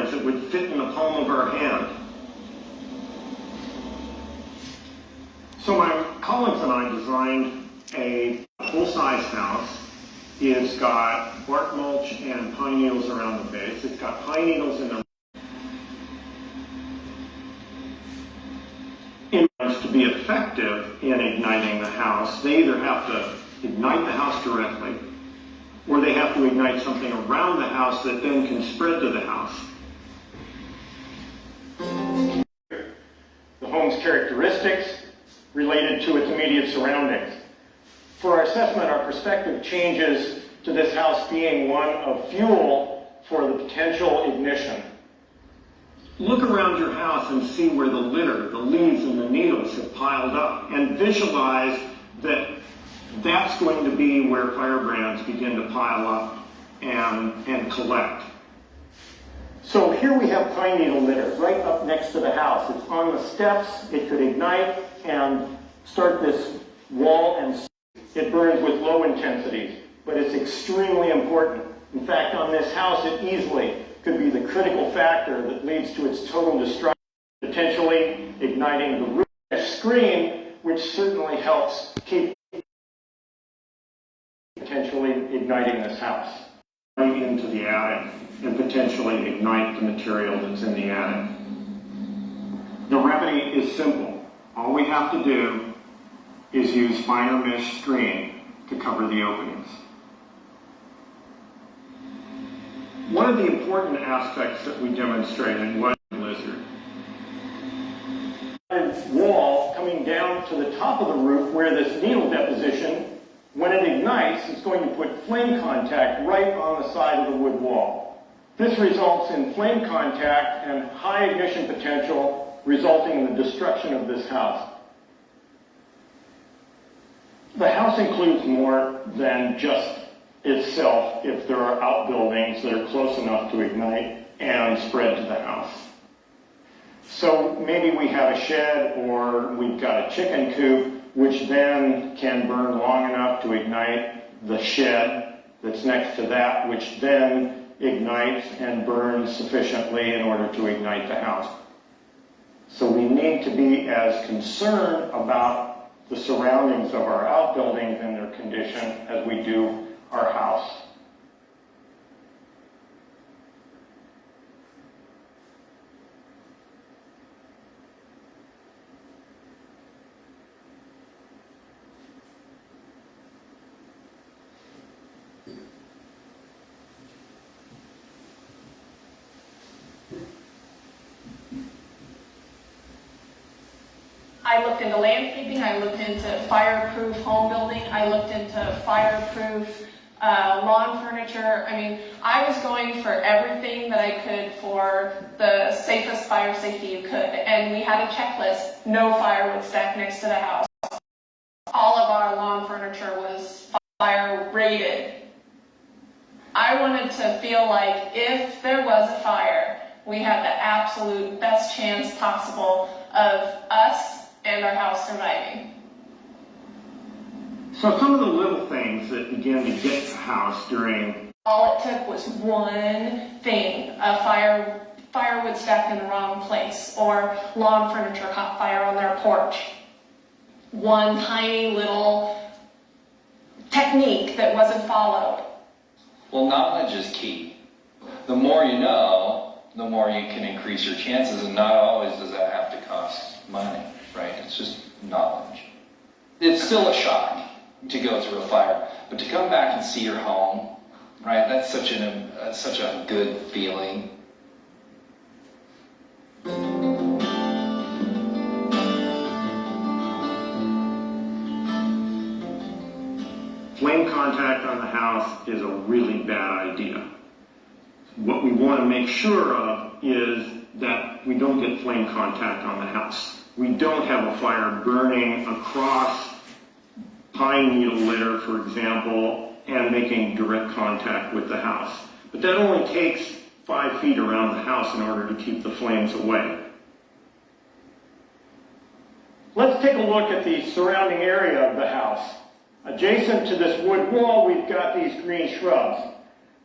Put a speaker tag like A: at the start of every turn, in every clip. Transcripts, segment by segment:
A: size that would fit in the palm of our hand. So my colleagues and I designed a full-size house. It's got bark mulch and pine needles around the base. It's got pine needles in the to be effective in igniting the house. They either have to ignite the house directly, or they have to ignite something around the house that then can spread to the house. The home's characteristics related to its immediate surroundings. For our assessment, our perspective changes to this house being one of fuel for the potential ignition. Look around your house and see where the litter, the leaves, and the needles have piled up, and visualize that that's going to be where firebrands begin to pile up and collect. So here we have pine needle litter right up next to the house. It's on the steps. It could ignite and start this wall, and it burns with low intensities, but it's extremely important. In fact, on this house, it easily could be the critical factor that leads to its total destruction, potentially igniting the roof screen, which certainly helps keep potentially igniting this house right into the attic and potentially ignite the material that's in the attic. The remedy is simple. All we have to do is use finer mesh screen to cover the openings. One of the important aspects that we demonstrated was the blizzard. A wall coming down to the top of the roof where this needle deposition, when it ignites, is going to put flame contact right on the side of the wood wall. This results in flame contact and high ignition potential, resulting in the destruction of this house. The house includes more than just itself if there are outbuildings that are close enough to ignite and spread to the house. So maybe we have a shed, or we've got a chicken coop, which then can burn long enough to ignite the shed that's next to that, which then ignites and burns sufficiently in order to ignite the house. So we need to be as concerned about the surroundings of our outbuildings and their condition as we do our house.
B: I looked into landscaping, I looked into fireproof home building, I looked into fireproof lawn furniture. I mean, I was going for everything that I could for the safest fire safety you could. And we had a checklist: no firewood stacked next to the house. All of our lawn furniture was fire rated. I wanted to feel like if there was a fire, we had the absolute best chance possible of us and our house surviving.
A: So some of the little things that began to get the house during...
B: All it took was one thing: a firewood stacked in the wrong place, or lawn furniture caught fire on their porch. One tiny little technique that wasn't followed.
C: Well, knowledge is key. The more you know, the more you can increase your chances, and not always does that have to cost money, right? It's just knowledge. It's still a shock to go through a fire, but to come back and see your home, right? That's such a good feeling.
A: Flame contact on the house is a really bad idea. What we want to make sure of is that we don't get flame contact on the house. We don't have a fire burning across pine needle litter, for example, and making direct contact with the house. But that only takes 5 feet around the house in order to keep the flames away. Let's take a look at the surrounding area of the house. Adjacent to this wood wall, we've got these green shrubs.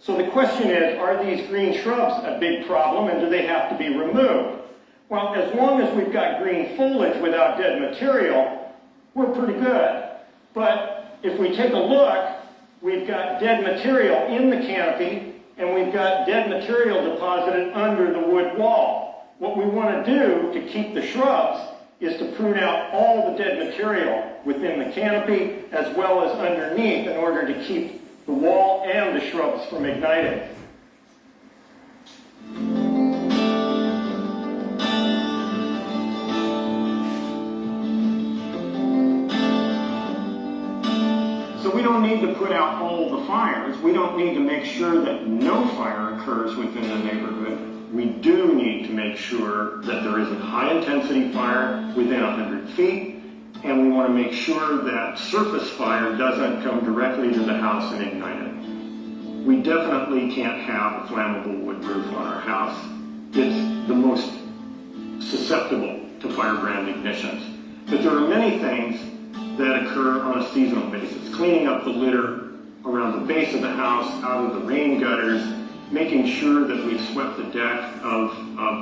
A: So the question is, are these green shrubs a big problem and do they have to be removed? Well, as long as we've got green foliage without dead material, we're pretty good. But if we take a look, we've got dead material in the canopy and we've got dead material deposited under the wood wall. What we want to do to keep the shrubs is to prune out all the dead material within the canopy as well as underneath in order to keep the wall and the shrubs from igniting. So we don't need to put out all the fires. We don't need to make sure that no fire occurs within the neighborhood. We do need to make sure that there isn't high-intensity fire within 100 feet, and we want to make sure that surface fire doesn't come directly to the house and ignite it. We definitely can't have a flammable wood roof on our house. It's the most susceptible to firebrand ignitions. But there are many things that occur on a seasonal basis. Cleaning up the litter around the base of the house, out of the rain gutters, making sure that we've swept the deck of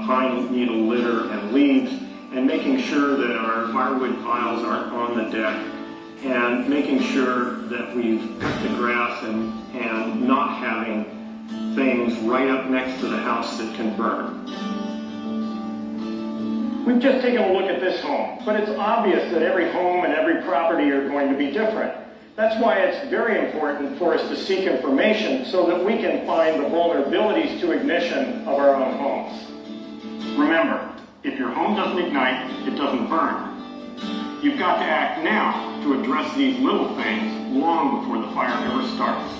A: pine needle litter and leaves, and making sure that our firewood piles aren't on the deck, and making sure that we've cut the grass and not having things right up next to the house that can burn. We've just taken a look at this home, but it's obvious that every home and every property are going to be different. That's why it's very important for us to seek information so that we can find the vulnerabilities to ignition of our own homes. Remember, if your home doesn't ignite, it doesn't burn. You've got to act now to address these little things long before the fire ever starts.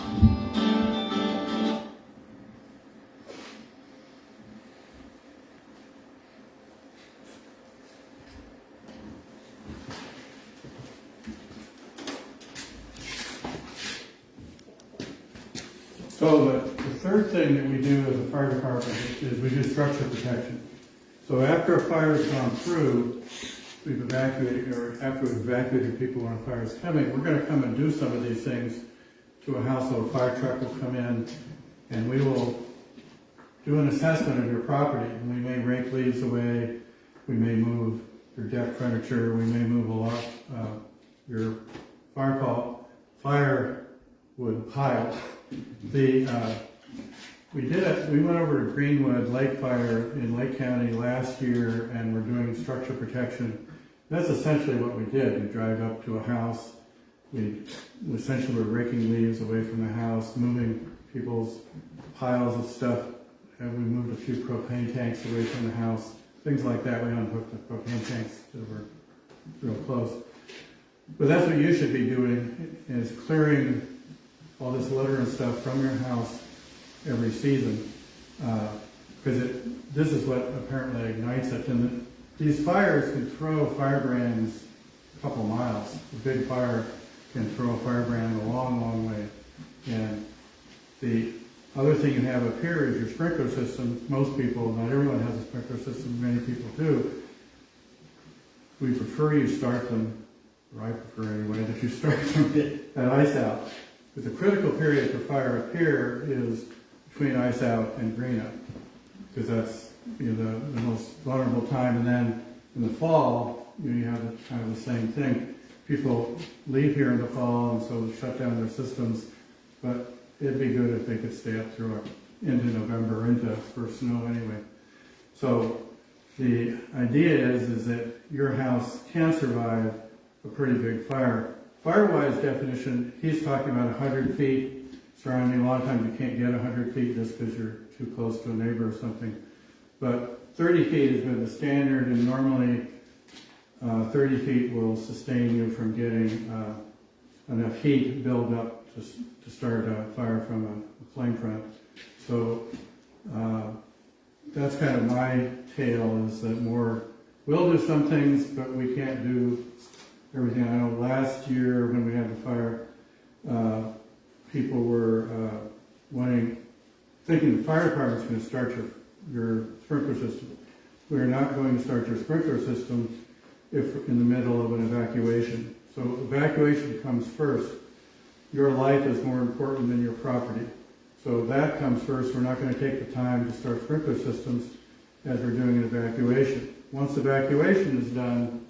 D: So the third thing that we do as a fire department is we do structure protection. So after a fire has gone through, we've evacuated, or after we've evacuated people when a fire is coming, we're going to come and do some of these things to a house. So a fire truck will come in and we will do an assessment of your property. And we may rake leaves away, we may move your deck furniture, we may move a lot your firewood pile. We went over to Greenwood Lake Fire in Lake County last year and we're doing structure protection. That's essentially what we did. We drive up to a house, we essentially were raking leaves away from the house, moving people's piles of stuff, and we moved a few propane tanks away from the house, things like that. We unhooked the propane tanks that were real close. But that's what you should be doing, is clearing all this litter and stuff from your house every season, because this is what apparently ignites it. And these fires can throw firebrands a couple miles. A big fire can throw a firebrand a long, long way. And the other thing you have up here is your sprinkler system. Most people, not everyone has a sprinkler system, many people do. We prefer you start them, or I prefer anyway, that you start them at ice out. But the critical period for fire up here is between ice out and green up, because that's the most vulnerable time. And then in the fall, you have kind of the same thing. People leave here in the fall, and so shut down their systems. But it'd be good if they could stay up through into November, into first snow anyway. So the idea is that your house can survive a pretty big fire. Firewise definition, he's talking about 100 feet surrounding. A lot of times you can't get 100 feet just because you're too close to a neighbor or something. But 30 feet has been the standard, and normally 30 feet will sustain you from getting enough heat build up to start a fire from a flame front. So that's kind of my tale, is that we'll do some things, but we can't do everything. I know last year when we had the fire, people were thinking the fire department's going to start your sprinkler system. We're not going to start your sprinkler system if in the middle of an evacuation. So evacuation comes first. Your life is more important than your property. So that comes first. We're not going to take the time to start sprinkler systems as we're doing an evacuation. Once evacuation is done,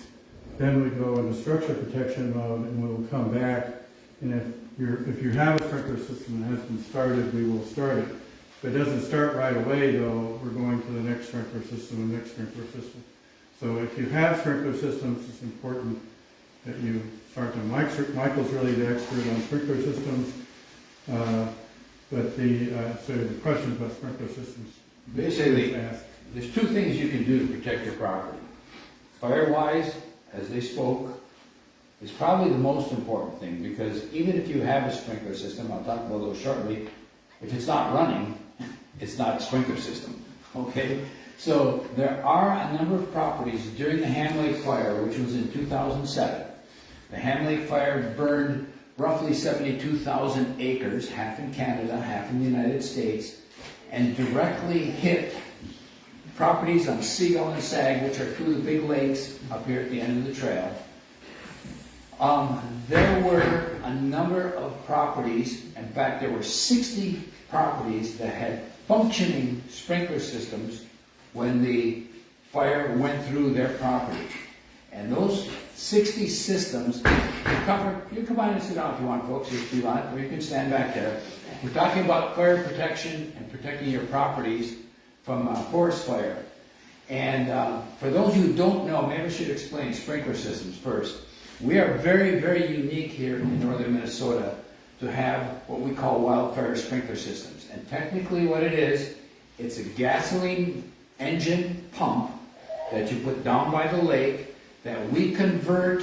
D: then we go into structure protection mode, and we'll come back. And if you have a sprinkler system that has been started, we will start it. If it doesn't start right away, though, we're going to the next sprinkler system and next sprinkler system. So if you have sprinkler systems, it's important that you start them. Michael's really the expert on sprinkler systems, but the question about sprinkler systems.
E: Basically, there's two things you can do to protect your property. Firewise, as they spoke, is probably the most important thing, because even if you have a sprinkler system, I'll talk about those shortly, if it's not running, it's not a sprinkler system, okay? So there are a number of properties during the Ham Lake fire, which was in 2007. The Ham Lake fire burned roughly 72,000 acres, half in Canada, half in the United States, and directly hit properties on Seagull and Sag, which are two of the big lakes up here at the end of the trail. There were a number of properties, in fact there were 60 properties that had functioning sprinkler systems when the fire went through their property. And those 60 systems cover, you come on and sit down if you want, folks, if you want, or you can stand back there. We're talking about fire protection and protecting your properties from forest fire. And for those who don't know, maybe I should explain sprinkler systems first. We are very, very unique here in northern Minnesota to have what we call wildfire sprinkler systems. And technically what it is, it's a gasoline engine pump that you put down by the lake that we convert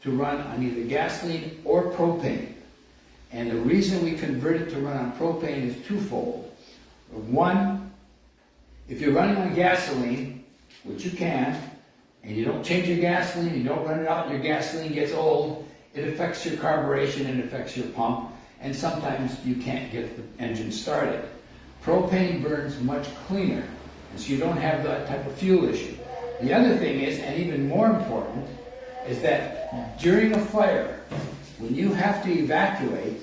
E: to run on either gasoline or propane. And the reason we convert it to run on propane is twofold. One, if you're running on gasoline, which you can, and you don't change your gasoline, you don't run it out and your gasoline gets old, it affects your carburation and it affects your pump, and sometimes you can't get the engine started. Propane burns much cleaner, and so you don't have that type of fuel issue. The other thing is, and even more important, is that during a fire, when you have to evacuate,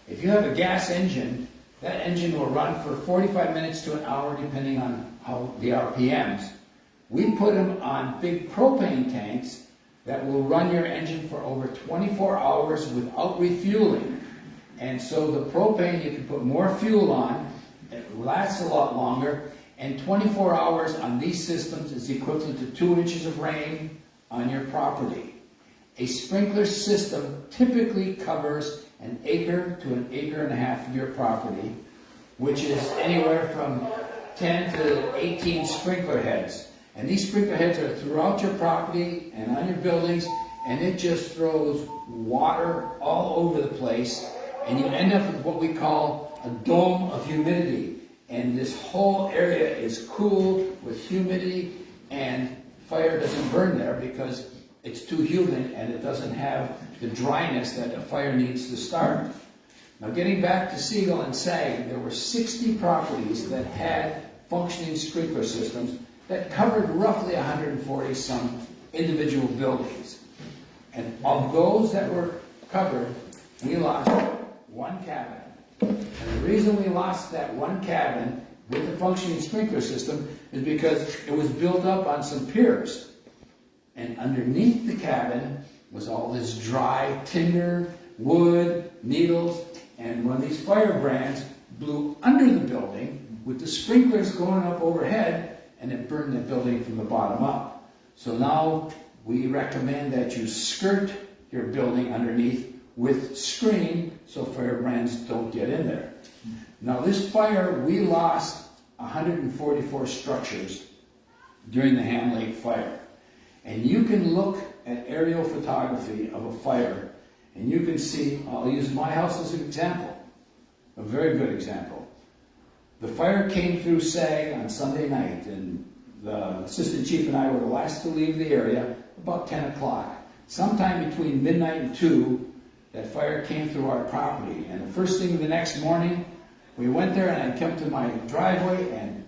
E: if you have a gas engine, that engine will run for 45 minutes to an hour depending on how the RPMs. We put them on big propane tanks that will run your engine for over 24 hours without refueling. And so the propane, you can put more fuel on, it lasts a lot longer, and 24 hours on these systems is equivalent to 2 inches of rain on your property. A sprinkler system typically covers an acre to an acre and a half of your property, which is anywhere from 10 to 18 sprinkler heads. And these sprinkler heads are throughout your property and on your buildings, and it just throws water all over the place, and you end up with what we call a dome of humidity. And this whole area is cooled with humidity, and fire doesn't burn there because it's too humid and it doesn't have the dryness that a fire needs to start. Now getting back to Seagull and Sag, there were 60 properties that had functioning sprinkler systems that covered roughly 140 some individual buildings. And of those that were covered, we lost one cabin. And the reason we lost that one cabin with the functioning sprinkler system is because it was built up on some piers. And underneath the cabin was all this dry tinder, wood, needles, and when these firebrands blew under the building with the sprinklers going up overhead, and it burned the building from the bottom up. So now we recommend that you skirt your building underneath with screen so firebrands don't get in there. Now this fire, we lost 144 structures during the Ham Lake fire. And you can look at aerial photography of a fire and you can see, I'll use my house as an example, a very good example. The fire came through Sag on Sunday night, and the assistant chief and I were the last to leave the area about 10 o'clock. Sometime between midnight and 2, that fire came through our property. And the first thing the next morning, we went there and I come to my driveway and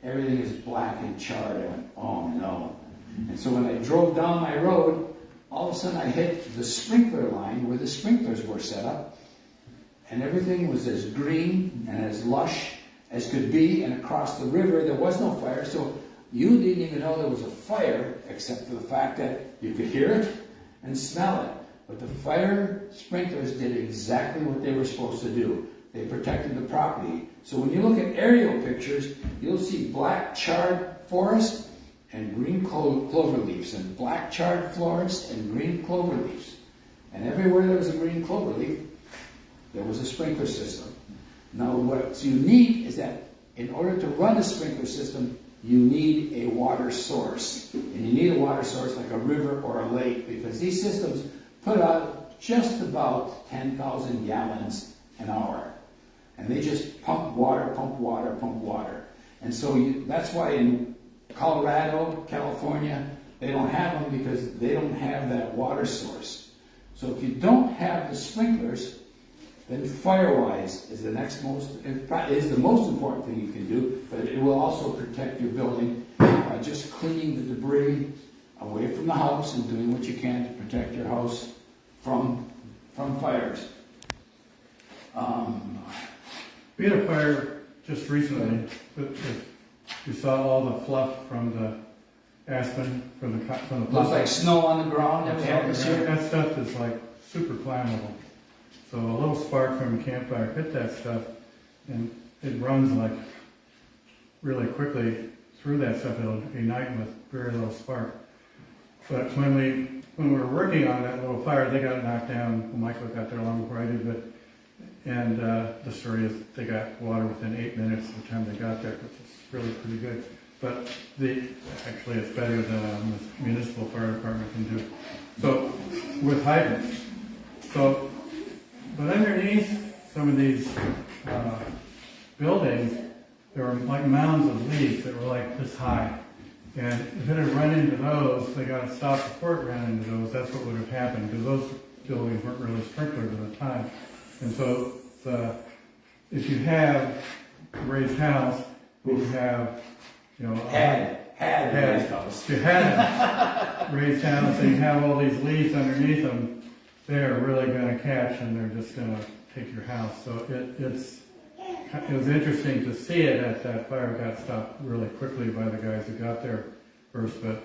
E: everything is black and charred. I went, oh no. And so when I drove down my road, all of a sudden I hit the sprinkler line where the sprinklers were set up. and everything was as green and as lush as could be, and across the river there was no fire, so you didn't even know there was a fire, except for the fact that you could hear it and smell it. But the fire sprinklers did exactly what they were supposed to do. They protected the property. So when you look at aerial pictures, you'll see black charred forest and green clover leaves, and black charred forest and green clover leaves. And everywhere there was a green clover leaf, there was a sprinkler system. Now what's unique is that in order to run a sprinkler system, you need a water source. And you need a water source like a river or a lake, because these systems put out just about 10,000 gallons an hour. And they just pump water, pump water, pump water. And so that's why in Colorado, California, they don't have them, because they don't have that water source. So if you don't have the sprinklers, then Firewise is the next most, is the most important thing you can do, but it will also protect your building by just cleaning the debris away from the house and doing what you can to protect your house from fires.
D: We had a fire just recently, but you saw all the fluff from the aspen, from the
E: Looks like snow on the ground that we had this year.
D: That stuff is like super flammable. So a little spark from a campfire hit that stuff, and it runs like really quickly through that stuff. It'll ignite with very little spark. But when we were working on that little fire, they got knocked down. Well, Michael got there long before I did, and the story is they got water within 8 minutes of the time they got there, which is really pretty good. But actually it's better than a municipal fire department can do. So with hydrants. But underneath some of these buildings, there were like mounds of leaves that were like this high. And if it had run into those, they got to stop before it ran into those. That's what would have happened, because those buildings weren't really sprinkled at the time. And so if you have a raised house, you have,
E: Had raised house.
D: If you had a raised house and you have all these leaves underneath them, they're really going to catch, and they're just going to take your house. So it was interesting to see it at that fire. Got stopped really quickly by the guys who got there first, but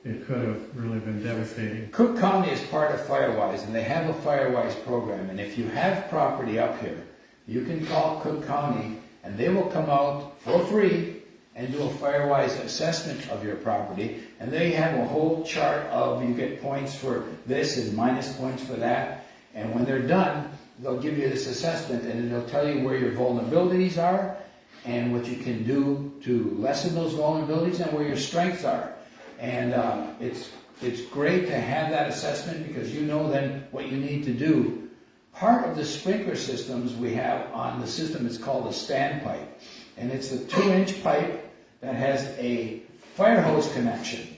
D: it could have really been devastating.
E: Cook County is part of Firewise, and they have a Firewise program. And if you have property up here, you can call Cook County, and they will come out for free and do a Firewise assessment of your property. And they have a whole chart of, you get points for this and minus points for that. And when they're done, they'll give you this assessment, and it'll tell you where your vulnerabilities are and what you can do to lessen those vulnerabilities and where your strengths are. And it's great to have that assessment, because you know then what you need to do. Part of the sprinkler systems we have on the system is called a standpipe. And it's a 2-inch pipe that has a fire hose connection.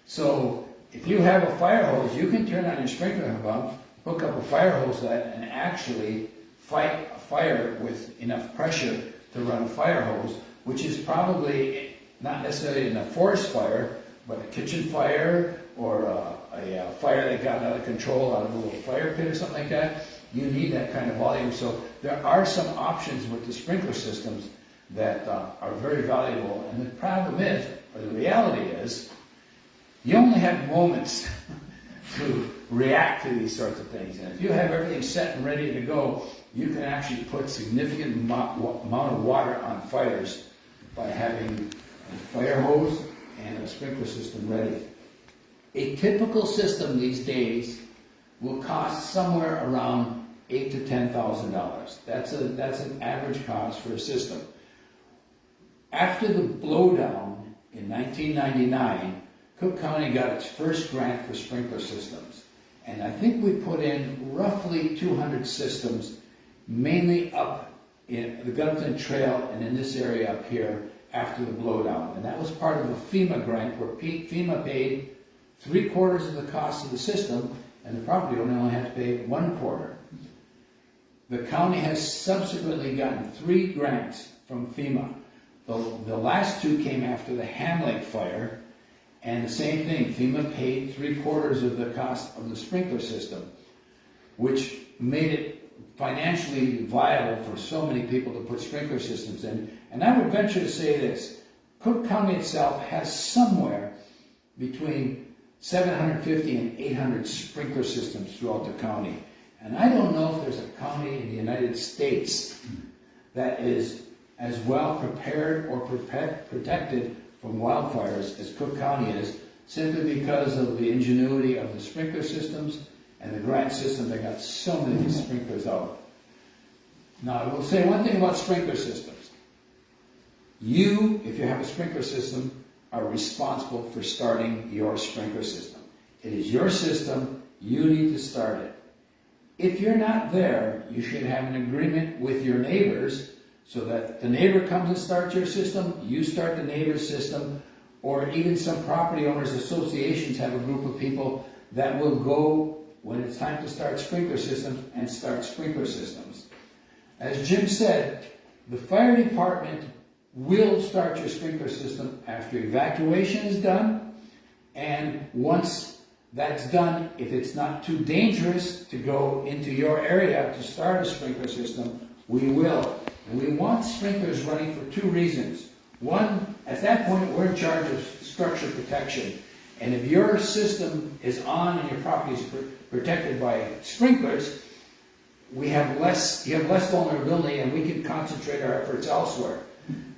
E: So if you have a fire hose, you can turn on your sprinkler pump, hook up a fire hose to that, and actually fight a fire with enough pressure to run a fire hose, which is probably not necessarily in a forest fire, but a kitchen fire or a fire that got out of control out of a little fire pit or something like that. You need that kind of volume. So there are some options with the sprinkler systems that are very valuable. And the problem is, or the reality is, you only have moments to react to these sorts of things. And if you have everything set and ready to go, you can actually put significant amount of water on fires by having a fire hose and a sprinkler system ready. A typical system these days will cost somewhere around $8,000 to $10,000. That's an average cost for a system. After the blowdown in 1999, Cook County got its first grant for sprinkler systems. And I think we put in roughly 200 systems, mainly up in the Gunflint Trail and in this area up here after the blowdown. And that was part of a FEMA grant where FEMA paid 3/4 of the cost of the system, and the property owner only had to pay 1/4. The county has subsequently gotten 3 grants from FEMA. The last 2 came after the Ham Lake fire, and the same thing, FEMA paid 3/4 of the cost of the sprinkler system, which made it financially viable for so many people to put sprinkler systems in. And I would venture to say this, Cook County itself has somewhere between 750 and 800 sprinkler systems throughout the county. And I don't know if there's a county in the United States that is as well prepared or protected from wildfires as Cook County is, simply because of the ingenuity of the sprinkler systems and the grant system that got so many sprinklers out. Now, I will say one thing about sprinkler systems. You, if you have a sprinkler system, are responsible for starting your sprinkler system. It is your system, you need to start it. If you're not there, you should have an agreement with your neighbors so that the neighbor comes and starts your system, you start the neighbor's system, or even some property owners associations have a group of people that will go when it's time to start sprinkler systems and start sprinkler systems. As Jim said, the fire department will start your sprinkler system after evacuation is done, and once that's done, if it's not too dangerous to go into your area to start a sprinkler system, we will. And we want sprinklers running for two reasons. One, at that point, we're in charge of structure protection. And if your system is on and your property is protected by sprinklers, you have less vulnerability and we can concentrate our efforts elsewhere.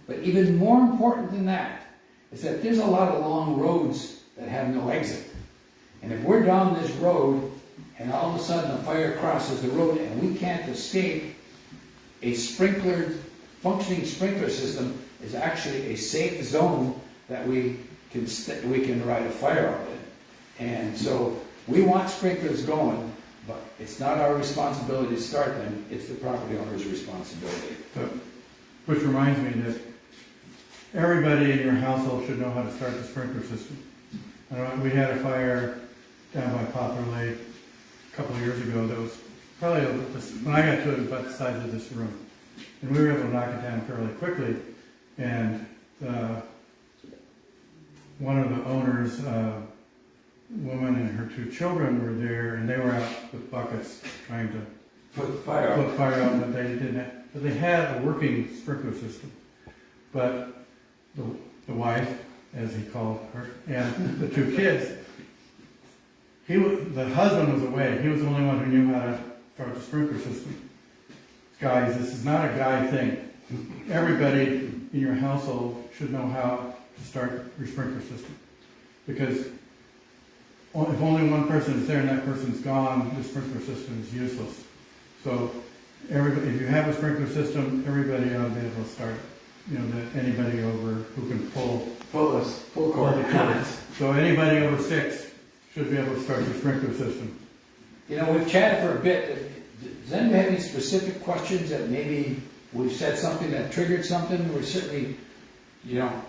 E: But even more important than that is that there's a lot of long roads that have no exit. And if we're down this road and all of a sudden a fire crosses the road and we can't escape, a functioning sprinkler system is actually a safe zone that we can ride a fire out in. And so we want sprinklers going, but it's not our responsibility to start them, it's the property owner's responsibility.
D: Which reminds me that everybody in your household should know how to start the sprinkler system. We had a fire down by Poplar Lake a couple of years ago that was probably, when I got to it, about the size of this room. And we were able to knock it down fairly quickly. And one of the owners, woman and her two children were there, and they were out with buckets trying to
E: put fire
D: out, but they didn't. But they had a working sprinkler system. But the wife, as he called her, and the two kids, the husband was away. He was the only one who knew how to start the sprinkler system. Guys, this is not a guy thing. Everybody in your household should know how to start your sprinkler system. Because if only one person is there and that person's gone, the sprinkler system is useless. So if you have a sprinkler system, everybody ought to be able to start it. That anybody over who can pull the cords. So anybody over 6 should be able to start your sprinkler system.
E: We've chatted for a bit. Does anybody have any specific questions that maybe we've said something that triggered something? We're certainly,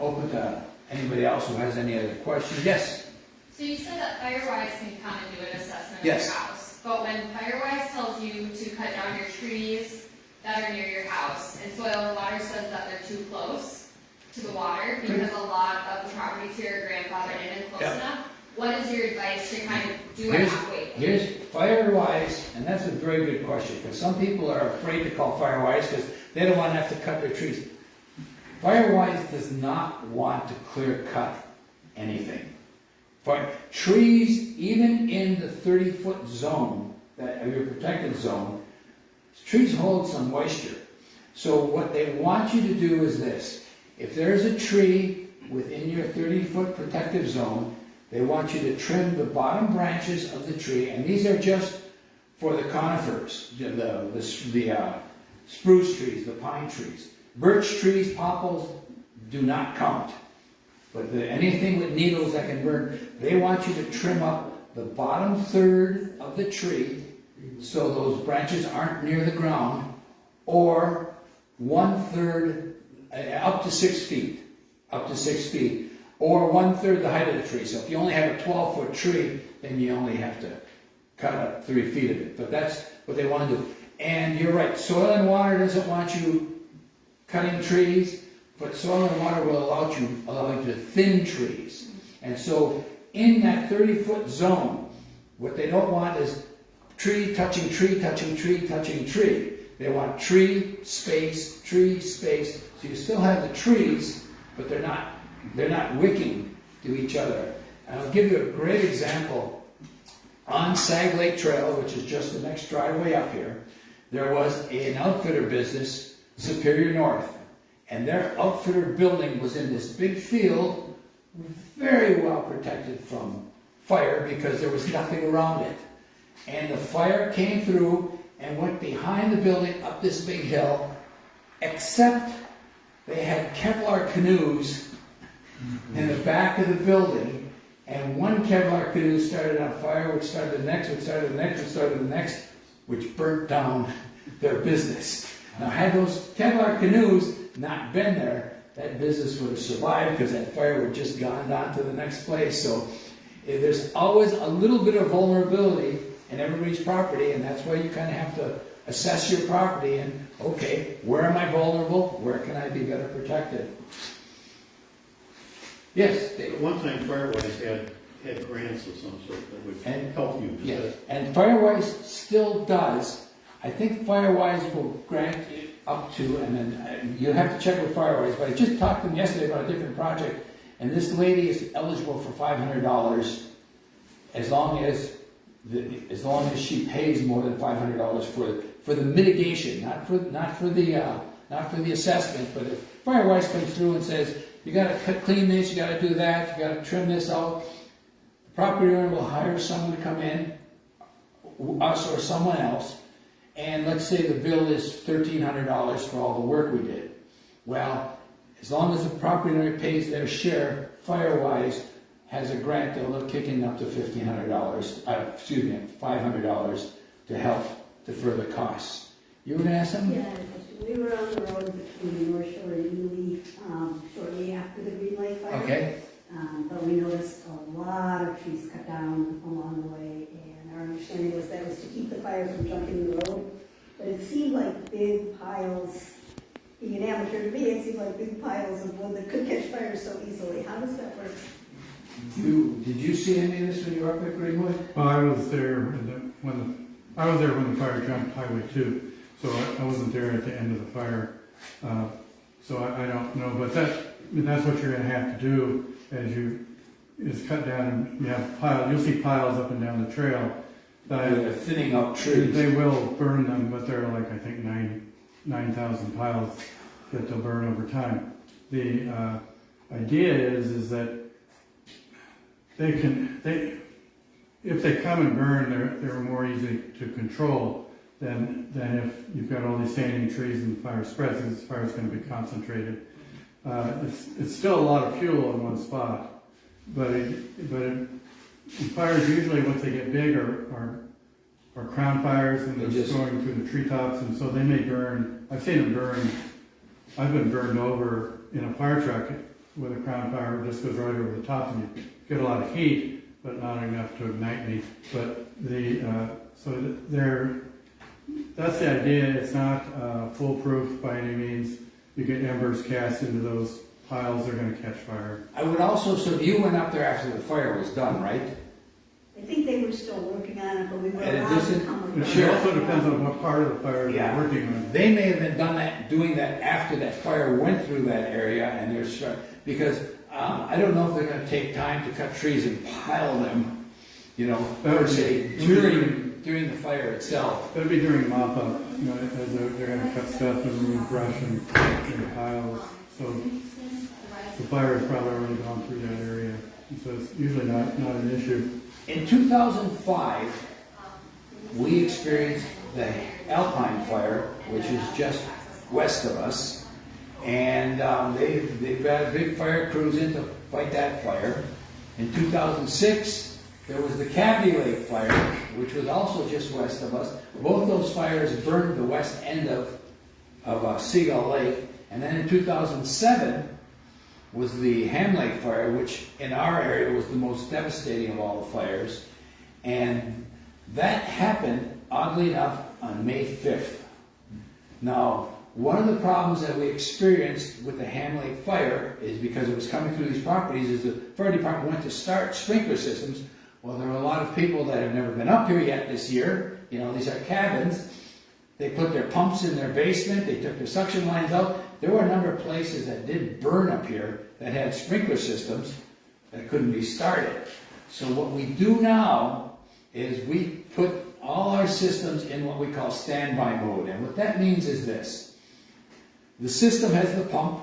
E: open to anybody else who has any other questions. Yes?
F: So you said that Firewise can come and do an assessment of
E: Yes.
F: your house. But when Firewise tells you to cut down your trees that are near your house, and Soil and Water says that they're too close to the water because a lot of the properties here are grandfathered in and close enough, what is your advice to kind of do it halfway?
E: Here's Firewise, and that's a very good question, because some people are afraid to call Firewise because they don't want to have to cut their trees. Firewise does not want to clear cut anything. Trees, even in the 30-foot zone, your protected zone, trees hold some moisture. So what they want you to do is this. If there's a tree within your 30-foot protective zone, they want you to trim the bottom branches of the tree, and these are just for the conifers, the spruce trees, the pine trees. Birch trees, popples do not count. But anything with needles that can burn, they want you to trim up the bottom third of the tree so those branches aren't near the ground, or 1/3, up to 6 feet, or 1/3 the height of the tree. So if you only have a 12-foot tree, then you only have to cut up 3 feet of it. But that's what they want to do. And you're right, Soil and Water doesn't want you cutting trees, but Soil and Water will allow you to thin trees. And so in that 30-foot zone, what they don't want is tree touching tree, touching tree, touching tree. They want tree, space, so you still have the trees, but they're not wicking to each other. And I'll give you a great example. On Sag Lake Trail, which is just the next driveway up here, there was an outfitter business, Superior North, and their outfitter building was in this big field, very well protected from fire because there was nothing around it. And the fire came through and went behind the building up this big hill, except they had Kevlar canoes in the back of the building, and one Kevlar canoe started on fire, which started the next, which started the next, which started the next, which burnt down their business. Now, had those Kevlar canoes not been there, that business would have survived because that fire would have just gone on to the next place. So there's always a little bit of vulnerability in everybody's property, and that's why you kind of have to assess your property and, okay, where am I vulnerable? Where can I be better protected? Yes, Dave.
G: At one time, Firewise had grants of some sort that would help you.
E: Yes, and Firewise still does. I think Firewise will grant it up to, and then you have to check with Firewise, but I just talked to them yesterday about a different project, and this lady is eligible for $500 as long as she pays more than $500 for the mitigation, not for the assessment. But if Firewise comes through and says you got to clean this, you got to do that, you got to trim this out, the property owner will hire someone to come in, us or someone else, and let's say the bill is $1,300 for all the work we did. Well, as long as the property owner pays their share, Firewise has a grant that will kick in up to $500 to help defer the costs. You were going to ask something?
H: Yeah, we were on the road between the North Shore and Ely shortly after the Green Lake fire.
E: Okay.
H: But we noticed a lot of trees cut down along the way, and our understanding was that was to keep the fire from jumping the road. But it seemed like big piles, being an amateur to me, it seemed like big piles of wood that could catch fire so easily. How does that work?
E: Did you see any of this when you were up at Greenwood?
D: Well, I was there when the fire jumped Highway 2, so I wasn't there at the end of the fire, so I don't know. But that's what you're going to have to do is cut down, and you have piles. You'll see piles up and down the trail.
E: They're thinning out trees.
D: They will burn them, but they're like I think 9,000 piles that they'll burn over time. The idea is that if they come and burn, they're more easy to control than if you've got all these standing trees and the fire spreads, because the fire is going to be concentrated. It's still a lot of fuel in one spot, but fires usually, once they get big, are crown fires, and they're just going through the treetops, and so they may burn. I've seen them burn. I've been burned over in a fire truck with a crown fire. It just goes right over the top, and you get a lot of heat, but not enough to ignite me. But that's the idea. It's not foolproof by any means. You get embers cast into those piles, they're going to catch fire.
E: I would also, so you went up there after the fire was done, right?
H: I think they were still working on it, but we were
E: And it
H: allowed to
E: doesn't-
H: come.
D: It also depends on what part of the fire they're working on.
E: They may have been doing that after that fire went through that area, and because I don't know if they're going to take time to cut trees and pile them, per se, during the fire itself.
D: That'd be during mop up, as they're going to cut stuff and remove brush and piles. So the fire has probably already gone through that area, so it's usually not an issue.
E: In 2005, we experienced the Alpine fire, which is just west of us, and they've got a big fire crews in to fight that fire. In 2006, there was the Cavity Lake fire, which was also just west of us. Both those fires burned the west end of Seagull Lake. And then in 2007 was the Ham Lake fire, which in our area was the most devastating of all the fires. And that happened, oddly enough, on May 5th. Now, one of the problems that we experienced with the Ham Lake fire is because it was coming through these properties is the fire department went to start sprinkler systems. Well, there are a lot of people that have never been up here yet this year, these are cabins. They put their pumps in their basement, they took their suction lines out. There were a number of places that did burn up here that had sprinkler systems that couldn't be started. So what we do now is we put all our systems in what we call standby mode. And what that means is this. The system has the pump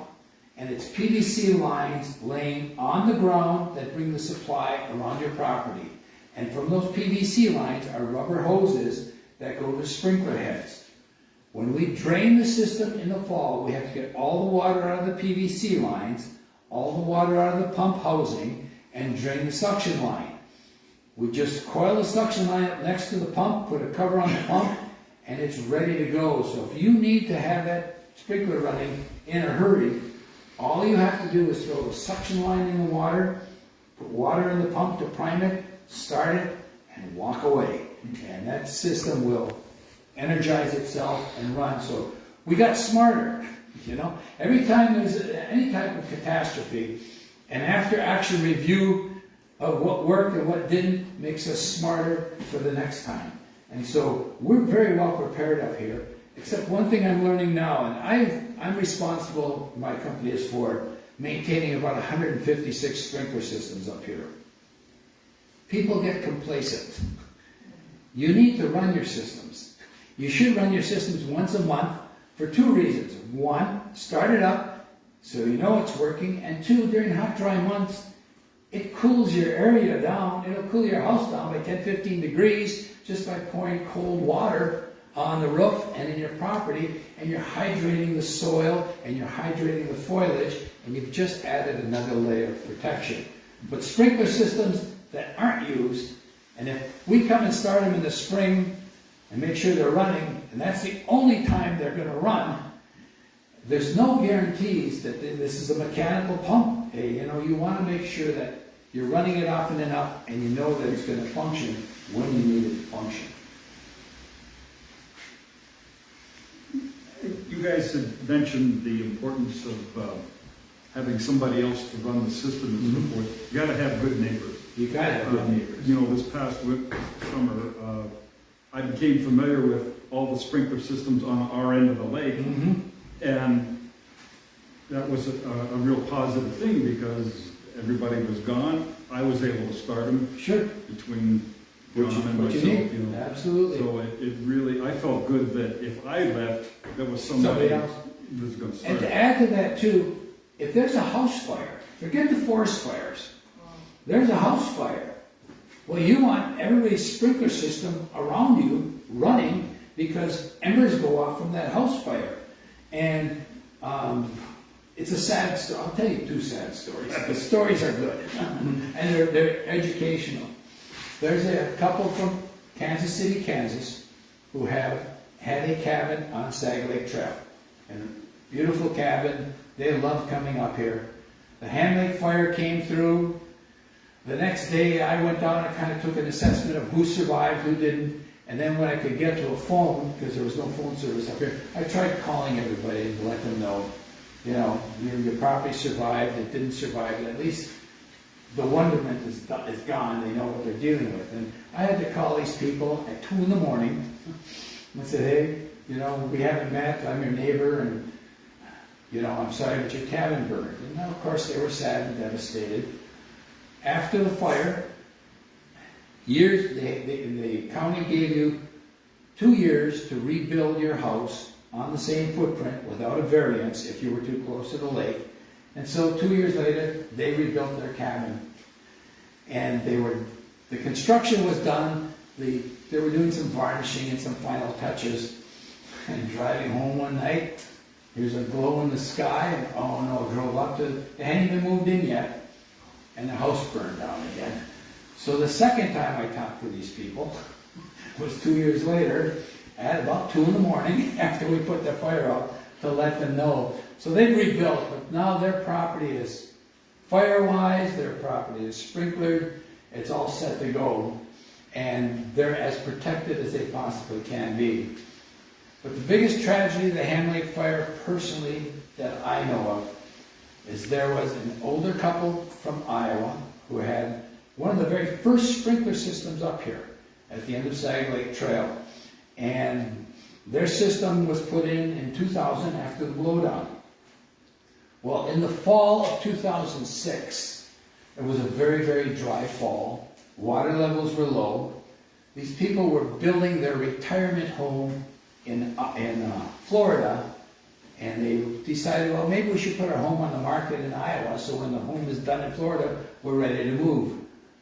E: and its PVC lines laying on the ground that bring the supply around your property. And from those PVC lines are rubber hoses that go to sprinkler heads. When we drain the system in the fall, we have to get all the water out of the PVC lines, all the water out of the pump housing, and drain the suction line. We just coil the suction line up next to the pump, put a cover on the pump, and it's ready to go. So if you need to have that sprinkler running in a hurry, all you have to do is throw the suction line in the water, put water in the pump to prime it, start it, and walk away. And that system will energize itself and run. So we got smarter, Every time there's any type of catastrophe, an after-action review of what worked and what didn't makes us smarter for the next time. And so we're very well prepared up here, except one thing I'm learning now, and I'm responsible, my company is for maintaining about 156 sprinkler systems up here. People get complacent. You need to run your systems. You should run your systems once a month for two reasons. One, start it up so you know it's working, and two, during hot, dry months, it cools your area down. It'll cool your house down by 10, 15 degrees just by pouring cold water on the roof and in your property, and you're hydrating the soil and you're hydrating the foliage, and you've just added another layer of protection. But sprinkler systems that aren't used, and if we come and start them in the spring and make sure they're running, and that's the only time they're going to run, there's no guarantees that this is a mechanical pump. You want to make sure that you're running it often enough and you know that it's going to function when you need it to function.
G: You guys had mentioned the importance of having somebody else to run the system and so forth. You got to have good neighbors.
E: You got to have good neighbors.
G: This past summer, I became familiar with all the sprinkler systems on our end of the lake, and that was a real positive thing because everybody was gone. I was able to start them.
E: Sure.
G: Between John and myself.
E: Absolutely.
G: So it really, I felt good that if I left, there was somebody else who was going to start.
E: And to add to that too, if there's a house fire, forget the forest fires. There's a house fire. Well, you want everybody's sprinkler system around you running because embers go off from that house fire. And it's a sad story. I'll tell you two sad stories. The stories are good, and they're educational. There's a couple from Kansas City, Kansas, who had a cabin on Sag Lake Trail. And a beautiful cabin. They loved coming up here. The Hand Lake fire came through. The next day I went down and kind of took an assessment of who survived, who didn't. And then when I could get to a phone, because there was no phone service up here, I tried calling everybody to let them know, your property survived, it didn't survive, at least the wonderment is gone, they know what they're dealing with. And I had to call these people at 2 in the morning and say, hey, we haven't met, I'm your neighbor, and I'm sorry but your cabin burned. And of course they were sad and devastated. After the fire, the county gave you 2 years to rebuild your house on the same footprint without a variance if you were too close to the lake. And so 2 years later, they rebuilt their cabin. And the construction was done, they were doing some varnishing and some final touches. And driving home one night, here's a glow in the sky, and oh no, drove up to, they hadn't even moved in yet, and the house burned down again. So the second time I talked to these people was 2 years later, at about 2 in the morning, after we put the fire out, to let them know. So they've rebuilt, but now their property is Firewise, their property is sprinklered, it's all set to go, and they're as protected as they possibly can be. But the biggest tragedy of the Hand Lake fire, personally, that I know of, is there was an older couple from Iowa who had one of the very first sprinkler systems up here. at the end of Sag Lake Trail. And their system was put in 2000 after the blowdown. Well, in the fall of 2006, it was a very, very dry fall. Water levels were low. These people were building their retirement home in Florida, and they decided, well, maybe we should put our home on the market in Iowa, so when the home is done in Florida, we're ready to move.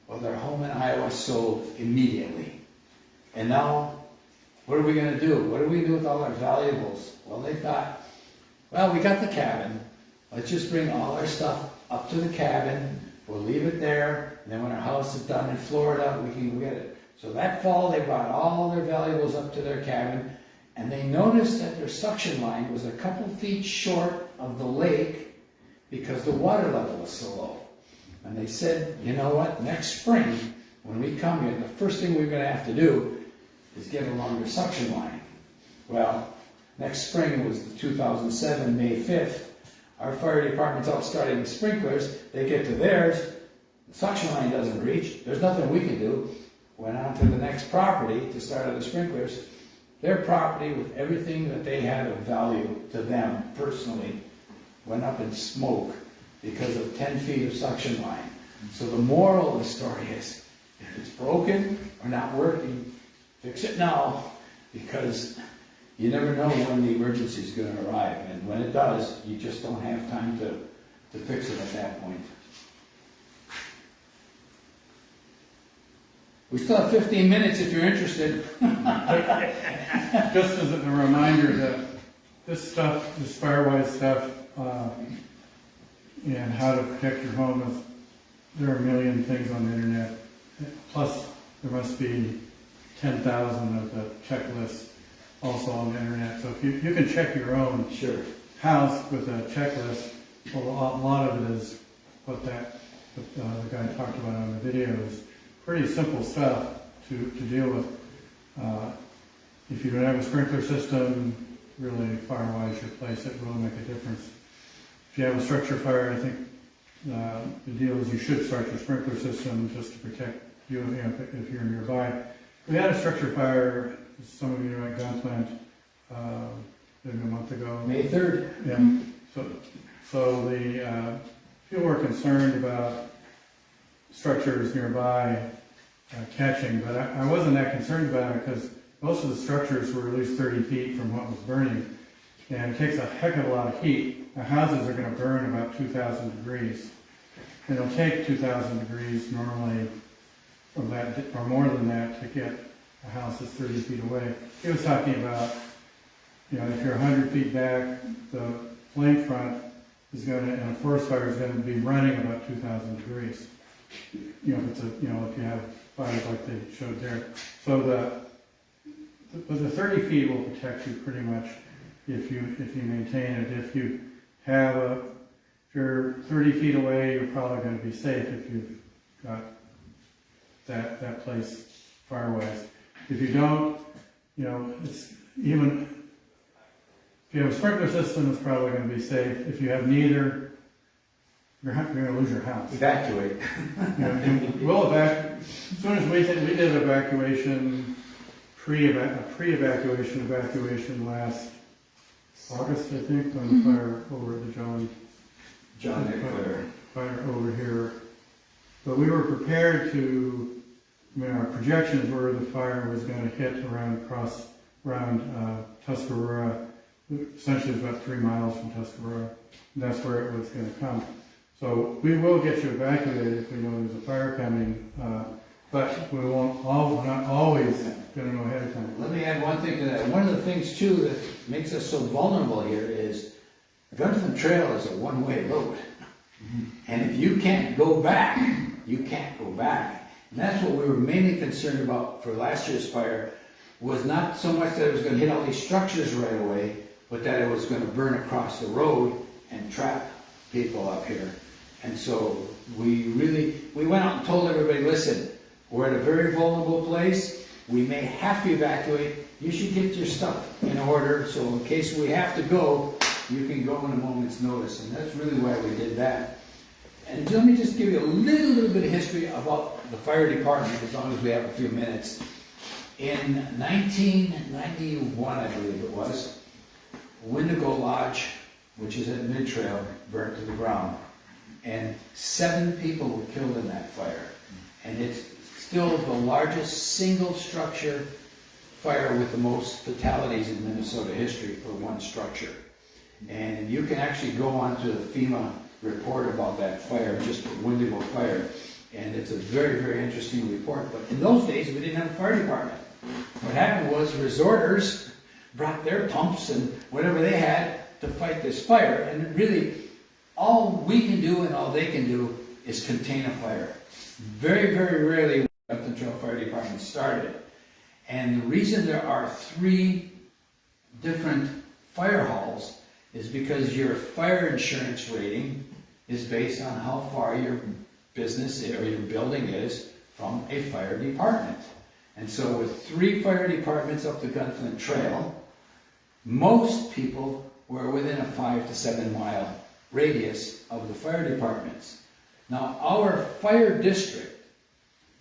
E: Well, their home in Iowa sold immediately. And now, what are we going to do? What are we going to do with all our valuables? Well, they thought, well, we got the cabin. Let's just bring all our stuff up to the cabin. We'll leave it there, and then when our house is done in Florida, we can go get it. So that fall, they brought all their valuables up to their cabin, and they noticed that their suction line was a couple feet short of the lake because the water level was so low. And they said, you know what, next spring, when we come here, the first thing we're going to have to do is get a longer suction line. Well, next spring was the 2007, May 5th. Our fire department's out starting the sprinklers. They get to theirs, the suction line doesn't reach. There's nothing we can do. Went on to the next property to start on the sprinklers. Their property, with everything that they had of value to them personally, went up in smoke because of 10 feet of suction line. So the moral of the story is, if it's broken or not working, fix it now, because you never know when the emergency is going to arrive. And when it does, you just don't have time to fix it at that point. We still have 15 minutes if you're interested.
D: Just as a reminder that this stuff, this Firewise stuff, and how to protect your home, there are a million things on the internet. Plus, there must be 10,000 of the checklists also on the internet. So if you can check your own house with a checklist, well, a lot of it is what the guy talked about on the video is pretty simple stuff to deal with. If you don't have a sprinkler system, really Firewise, your place, it will make a difference. If you have a structure fire, I think the deal is you should start your sprinkler system just to protect you, if you're nearby. We had a structure fire, some of you know, at Gunflint, maybe a month ago.
E: May 3rd.
D: Yeah. So the people were concerned about structures nearby catching, but I wasn't that concerned about it because most of the structures were at least 30 feet from what was burning, and it takes a heck of a lot of heat. Now, houses are going to burn about 2,000 degrees. And it'll take 2,000 degrees normally from that, or more than that, to get a house that's 30 feet away. He was talking about, if you're 100 feet back, the flame front is going to, in a forest fire, is going to be running about 2,000 degrees. If it's if you have fires like they showed there. So but the 30 feet will protect you pretty much if you maintain it. If you're 30 feet away, you're probably going to be safe if you've got that place Firewise. If you don't, it's even if you have a sprinkler system, it's probably going to be safe. If you have neither, you're going to lose your house.
E: Evacuate.
D: We'll evacuate. As soon as we did evacuation, evacuation last August, I think, when the fire over at the
E: John
D: fire over here. But we were prepared to. Our projections were the fire was going to hit around Tuscarora. Essentially, it's about 3 miles from Tuscarora. And that's where it was going to come. So we will get you evacuated if we know there's a fire coming, but we won't. We're not always going to know ahead of time.
E: Let me add one thing to that. One of the things too that makes us so vulnerable here is the Gunflint Trail is a one-way road, and if you can't go back, you can't go back. And that's what we were mainly concerned about for last year's fire. Was not so much that it was going to hit all these structures right away, but that it was going to burn across the road and trap people up here. And so we went out and told everybody, listen, we're at a very vulnerable place. We may have to evacuate. You should get your stuff in order, so in case we have to go, you can go in a moment's notice. And that's really why we did that. And let me just give you a little bit of history about the fire department, as long as we have a few minutes. In 1991, I believe it was, Wendigo Lodge, which is at Mid Trail, burnt to the ground. And 7 people were killed in that fire. And it's still the largest single structure fire with the most fatalities in Minnesota history for one structure. And you can actually go onto the FEMA report about that fire, just the Wendigo fire. And it's a very, very interesting report. But in those days, we didn't have a fire department. What happened was resorters brought their pumps and whatever they had to fight this fire. And really, all we can do and all they can do is contain a fire. Very, very rarely the Gunflint Trail Fire Department started. And the reason there are 3 different fire halls is because your fire insurance rating is based on how far your business or your building is from a fire department. And so with 3 fire departments up the Gunflint Trail, most people were within a 5 to 7 mile radius of the fire departments. Now our fire district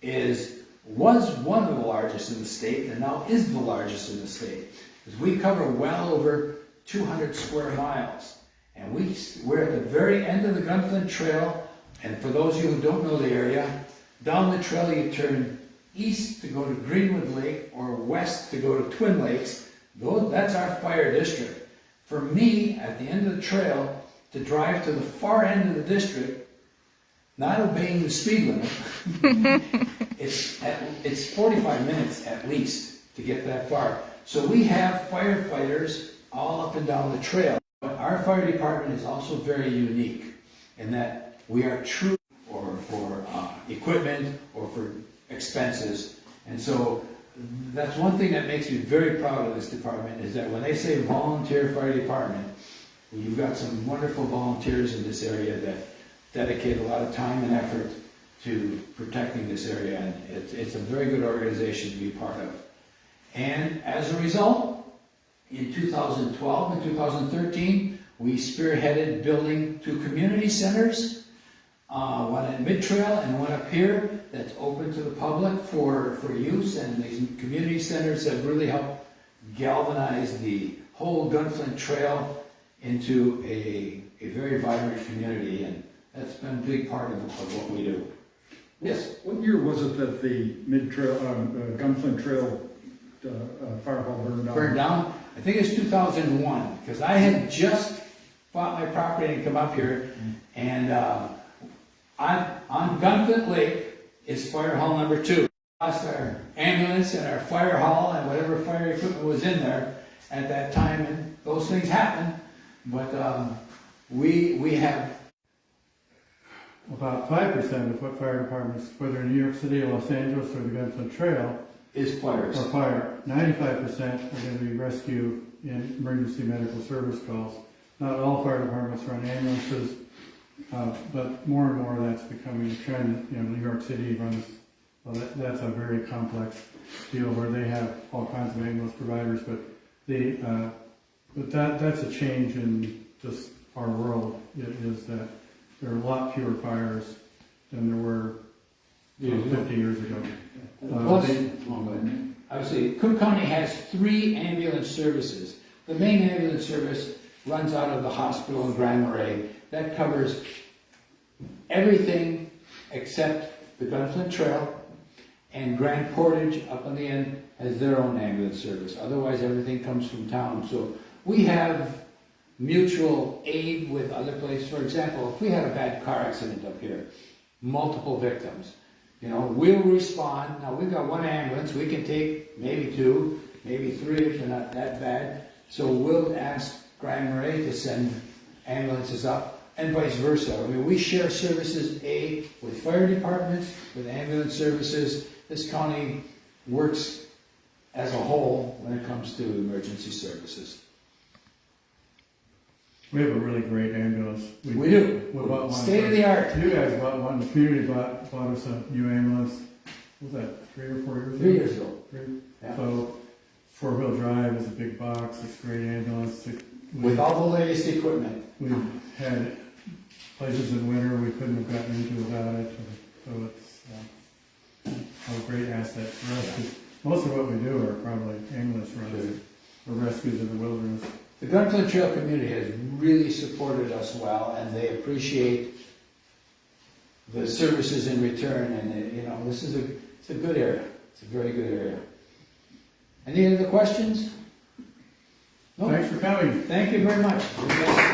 E: was one of the largest in the state and now is the largest in the state. Because we cover well over 200 square miles. And we're at the very end of the Gunflint Trail. And for those of you who don't know the area, down the trail you turn east to go to Greenwood Lake or west to go to Twin Lakes. That's our fire district. For me, at the end of the trail, to drive to the far end of the district, not obeying the speed limit, it's 45 minutes at least to get that far. So we have firefighters all up and down the trail. But our fire department is also very unique in that we are true for equipment or for expenses. And so that's one thing that makes me very proud of this department is that when they say volunteer fire department, you've got some wonderful volunteers in this area that dedicate a lot of time and effort to protecting this area, and it's a very good organization to be part of. And as a result, in 2012 and 2013, we spearheaded building 2 community centers, one at Mid Trail and one up here that's open to the public for use, and these community centers have really helped galvanize the whole Gunflint Trail into a very vibrant community, and that's been a big part of what we do. Yes?
G: What year was it that the Gunflint Trail fire hall burned down?
E: Burned down? I think it's 2001, because I had just bought my property and come up here, and on Gunflint Lake is fire hall number 2. Lost our ambulance and our fire hall and whatever fire equipment was in there at that time, and those things happen. But we have
D: About 5% of what fire departments, whether in New York City or Los Angeles or the Gunflint Trail,
E: is fires.
D: or fire. 95% are going to be rescue and emergency medical service calls. Not all fire departments run ambulances, but more and more that's becoming a trend. You know, New York City runs, well, that's a very complex deal where they have all kinds of ambulance providers, but that's a change in just our world. It is that there are a lot fewer fires than there were 50 years ago.
E: Obviously, Cook County has 3 ambulance services. The main ambulance service runs out of the hospital in Grand Marais. That covers everything except the Gunflint Trail, and Grand Portage up on the end has their own ambulance service. Otherwise, everything comes from town. So we have mutual aid with other places. For example, if we had a bad car accident up here, multiple victims, you know, we'll respond. Now we've got 1 ambulance, we can take maybe 2, maybe 3 if they're not that bad. So we'll ask Grand Marais to send ambulances up, and vice versa. I mean, we share services, with fire departments, with ambulance services. This county works as a whole when it comes to emergency services.
D: We have a really great ambulance.
E: We do.
D: We bought one.
E: State of the art.
D: You guys bought one. The community bought us a new ambulance. What was that, 3 or 4 years ago?
E: 3 years ago.
D: 3.
E: Yeah.
D: So 4-wheel drive is a big box. It's a great ambulance.
E: With all the latest equipment.
D: We had places in winter we couldn't have gotten into without it. So it's a great asset for us. 'Cause most of of what we do are probably ambulance runs or rescues in the wilderness.
E: The Gunflint Trail community has really supported us well, and they appreciate the services in return, and, you know, this is it's a good area. It's a very good area. Any other questions? No?
D: Thanks for coming.
E: Thank you very much.